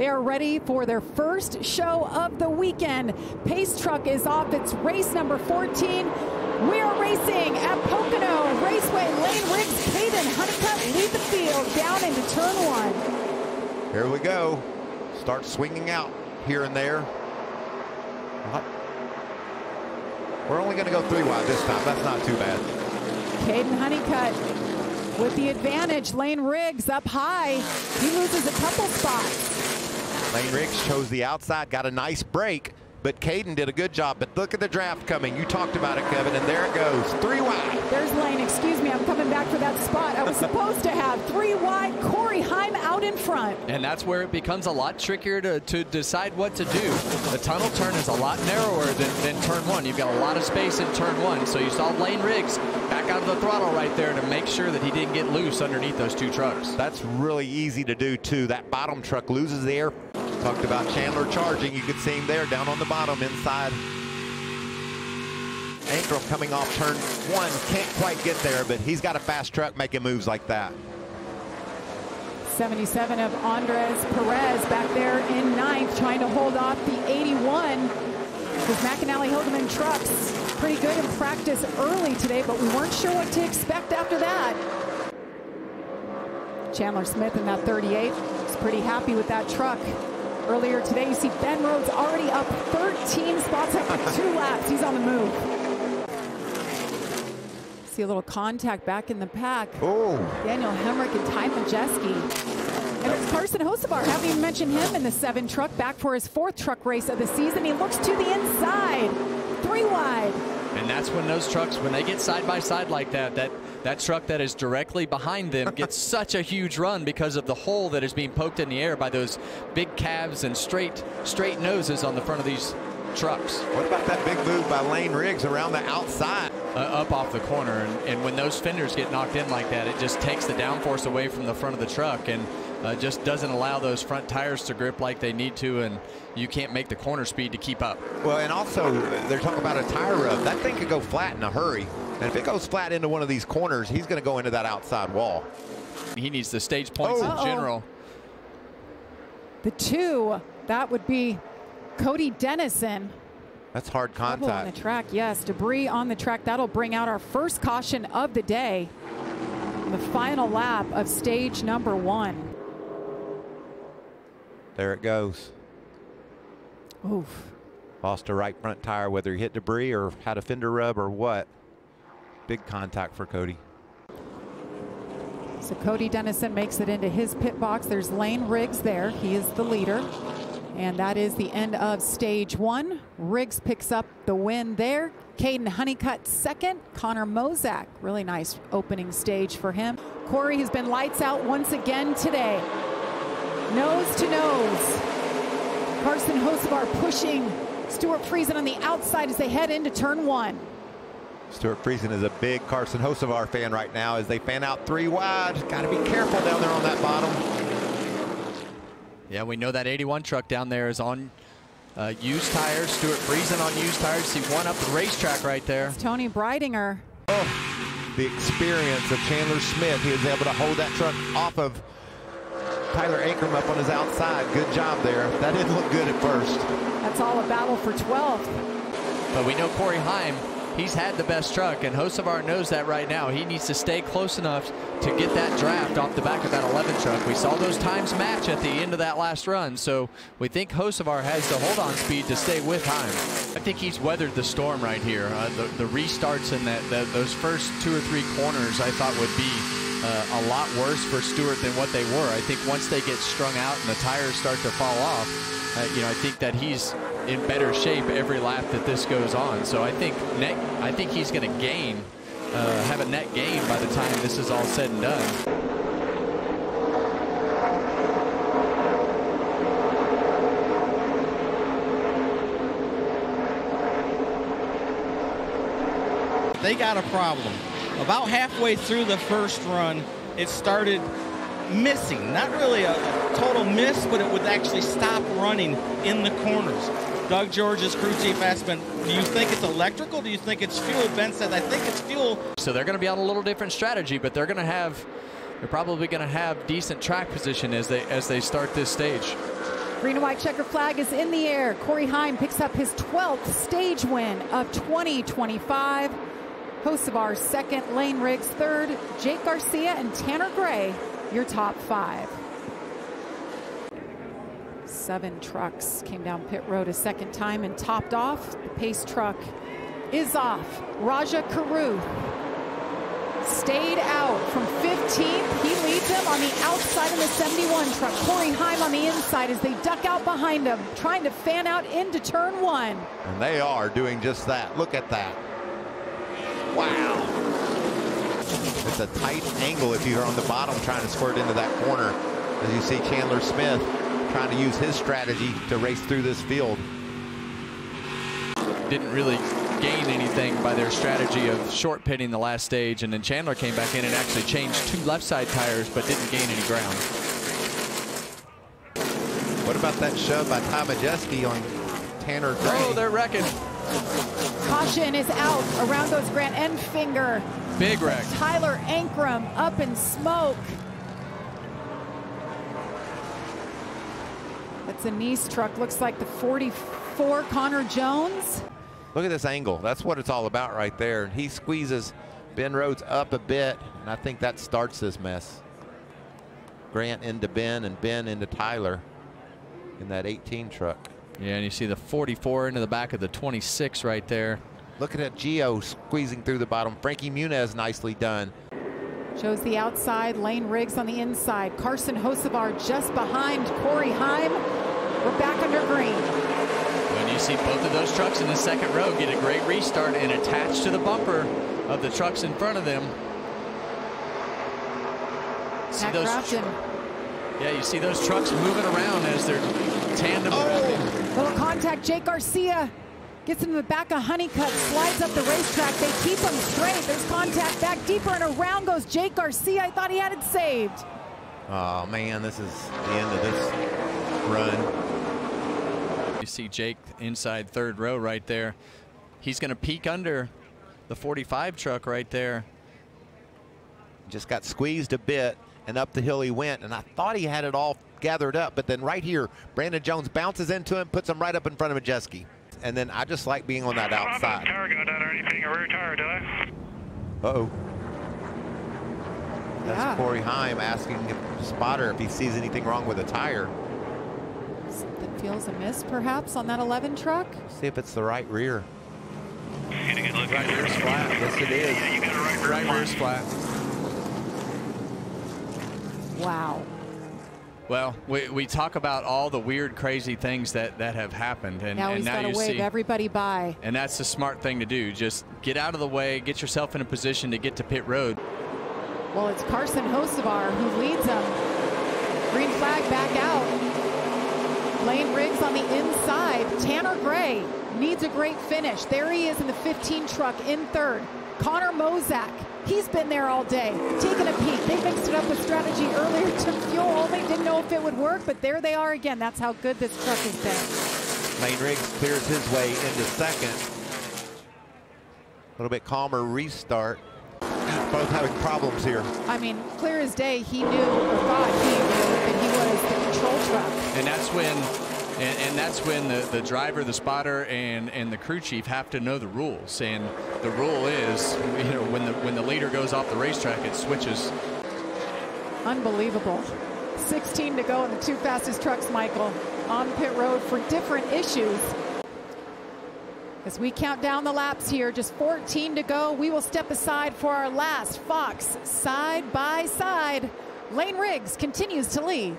They are ready for their first show of the weekend. Pace Truck is off its race number 14. We are racing at Pocono Raceway. Lane Riggs, Caden Honeycutt lead the field down into turn 1. Here we go. Start swinging out here and there. We're only going to go 3 wide this time. That's not too bad. Caden Honeycutt with the advantage. Lane Riggs up high. He loses a couple spots. Lane Riggs chose the outside, got a nice break, but Caden did a good job. But look at the draft coming. You talked about it, Kevin, and there it goes. 3 wide. There's Lane. Excuse me, I'm coming back for that spot. I was supposed to have 3 wide. Corey Heim out in front. And that's where it becomes a lot trickier to decide what to do. The tunnel turn is a lot narrower than turn 1. You've got a lot of space in turn 1. So you saw Lane Riggs back out of the throttle right there to make sure that he didn't get loose underneath those 2 trucks. That's really easy to do, too. That bottom truck loses the air. Talked about Chandler charging. You could see him there down on the bottom inside. Ankrum coming off turn 1. Can't quite get there, but he's got a fast truck making moves like that. 77 of Andres Perez back there in 9th, trying to hold off the 81. With McAnally Hildeman trucks pretty good in practice early today, but we weren't sure what to expect after that. Chandler Smith in that 38 is pretty happy with that truck. Earlier today, you see Ben Rhodes already up 13 spots after 2 laps. He's on the move. See a little contact back in the pack. Oh. Daniel Hemrick and Ty Majeski. And it's Carson Hocevar. Haven't even mentioned him in the 7 truck, back for his 4th truck race of the season. He looks to the inside. 3 wide. And that's when those trucks, when they get side by side like that, that truck that is directly behind them gets such a huge run because of the hole that is being poked in the air by those big calves and straight noses on the front of these trucks. What about that big move by Lane Riggs around the outside? Up off the corner, and when those fenders get knocked in like that, it just takes the downforce away from the front of the truck and just doesn't allow those front tires to grip like they need to, and you can't make the corner speed to keep up. Well, and also they're talking about a tire rub. That thing could go flat in a hurry, and if it goes flat into one of these corners, he's going to go into that outside wall. He needs the stage points in general. The 2, that would be Cody Dennison. That's hard contact. Trouble on the track, yes. Debris on the track. That'll bring out our first caution of the day. The final lap of stage number 1. There it goes. Oof. Lost a right front tire, whether he hit debris or had a fender rub or what. Big contact for Cody. So Cody Dennison makes it into his pit box. There's Lane Riggs there. He is the leader. And that is the end of stage 1. Riggs picks up the win there. Caden Honeycutt 2nd. Connor Mozak, really nice opening stage for him. Corey has been lights out once again today. Nose to nose. Carson Hocevar pushing Stuart Friesen on the outside as they head into turn 1. Stuart Friesen is a big Carson Hocevar fan right now as they fan out 3 wide. Got to be careful down there on that bottom. Yeah, we know that 81 truck down there is on used tires. Stuart Friesen on used tires. See one up the racetrack right there. It's Tony Breidinger. Oh, the experience of Chandler Smith. He was able to hold that truck off of Tyler Ankrum up on his outside. Good job there. That didn't look good at first. That's all a battle for 12th. But we know Corey Heim, he's had the best truck, and Hocevar knows that right now. He needs to stay close enough to get that draft off the back of that 11 truck. We saw those times match at the end of that last run, so we think Hocevar has the hold-on speed to stay with Heim. I think he's weathered the storm right here. The restarts in those first 2 or 3 corners I thought would be a lot worse for Stuart than what they were. I think once they get strung out and the tires start to fall off, I think that he's in better shape every lap that this goes on. So I think he's going to gain, have a net gain by the time this is all said and done. They got a problem. About halfway through the first run, it started missing. Not really a total miss, but it would actually stop running in the corners. Doug George's crew chief asked me, do you think it's electrical? Do you think it's fuel? Ben said, I think it's fuel. So they're going to be on a little different strategy, but they're probably going to have decent track position as they start this stage. Green and white checker flag is in the air. Corey Heim picks up his 12th stage win of 2025. Hosts of our second, Lane Riggs third, Jake Garcia and Tanner Gray, your top 5. 7 trucks came down pit road a second time and topped off. The pace truck is off. Raja Karuth stayed out from 15th. He leads him on the outside of the 71 truck. Corey Heim on the inside as they duck out behind him, trying to fan out into turn 1. And they are doing just that. Look at that. Wow. It's a tight angle if you're on the bottom trying to squirt into that corner. As you see Chandler Smith trying to use his strategy to race through this field. Didn't really gain anything by their strategy of short pitting the last stage, and then Chandler came back in and actually changed 2 left side tires but didn't gain any ground. What about that shove by Ty Majeski on Tanner Gray? Oh, they're wrecking. Caution is out. Around goes Grant Enfinger. Big wreck. Tyler Ankrum up in smoke. That's a Nice truck. Looks like the 44 Connor Jones. Look at this angle. That's what it's all about right there. And he squeezes Ben Rhodes up a bit, and I think that starts this mess. Grant into Ben and Ben into Tyler in that 18 truck. Yeah, and you see the 44 into the back of the 26 right there. Look at that Gio squeezing through the bottom. Frankie Muniz nicely done. Shows the outside. Lane Riggs on the inside. Carson Hocevar just behind Corey Heim. We're back under green. When you see both of those trucks in the second row get a great restart and attach to the bumper of the trucks in front of them. See those? Yeah, you see those trucks moving around as they're tandem. Oh! Little contact. Jake Garcia gets into the back of Honeycutt, slides up the racetrack. They keep him straight. There's contact back deeper, and around goes Jake Garcia. I thought he had it saved. Oh, man, this is the end of this run. You see Jake inside third row right there. He's going to peek under the 45 truck right there. Just got squeezed a bit, and up the hill he went, and I thought he had it all gathered up, but then right here, Brandon Jones bounces into him, puts him right up in front of Majeski. And then I just like being on that outside. Tire going down or anything, a rear tire, do I? Uh-oh. That's Yeah. Corey Heim asking the spotter if he sees anything wrong with the tire. Something feels amiss, perhaps, on that 11 truck. See if it's the right rear. Get a good look. Right rear's flat. Yes, it is. Yeah, you got a right rear. Right rear's flat. Wow. Well, we talk about all the weird, crazy things that have happened, and Now he's now got to you wave see everybody by. And that's the smart thing to do. Just get out of the way, get yourself in a position to get to pit road. Well, it's Carson Hocevar who leads them. Green flag back out. Lane Riggs on the inside. Tanner Gray needs a great finish. There he is in the 15 truck in third. Connor Mozak, he's been there all day, taking a peek. They mixed it up with strategy earlier to fuel only. Didn't know if it would work, but there they are again. That's how good this truck has been. Lane Riggs clears his way into second. A little bit calmer restart. Both having problems here. I mean, clear as day, he knew, or thought he knew, that he was the control truck. And that's when the driver, the spotter, and the crew chief have to know the rules. And the rule is, you know, when the leader goes off the racetrack, it switches. Unbelievable. 16 to go in the 2 fastest trucks, Michael, on pit road for different issues. As we count down the laps here, just 14 to go, we will step aside for our last Fox side by side. Lane Riggs continues to lead.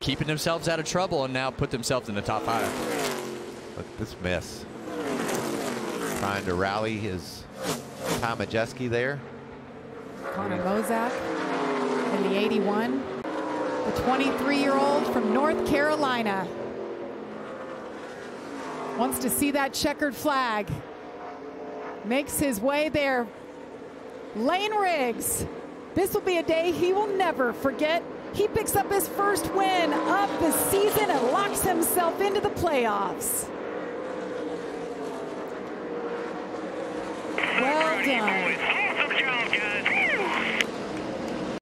Keeping themselves out of trouble and now put themselves in the top 5. Look at this mess. Trying to rally his Ty Majeski there. Connor Mozak in the 81. The 23-year-old from North Carolina wants to see that checkered flag. Makes his way there. Lane Riggs. This will be a day he will never forget. He picks up his first win of the season and locks himself into the playoffs. Well done.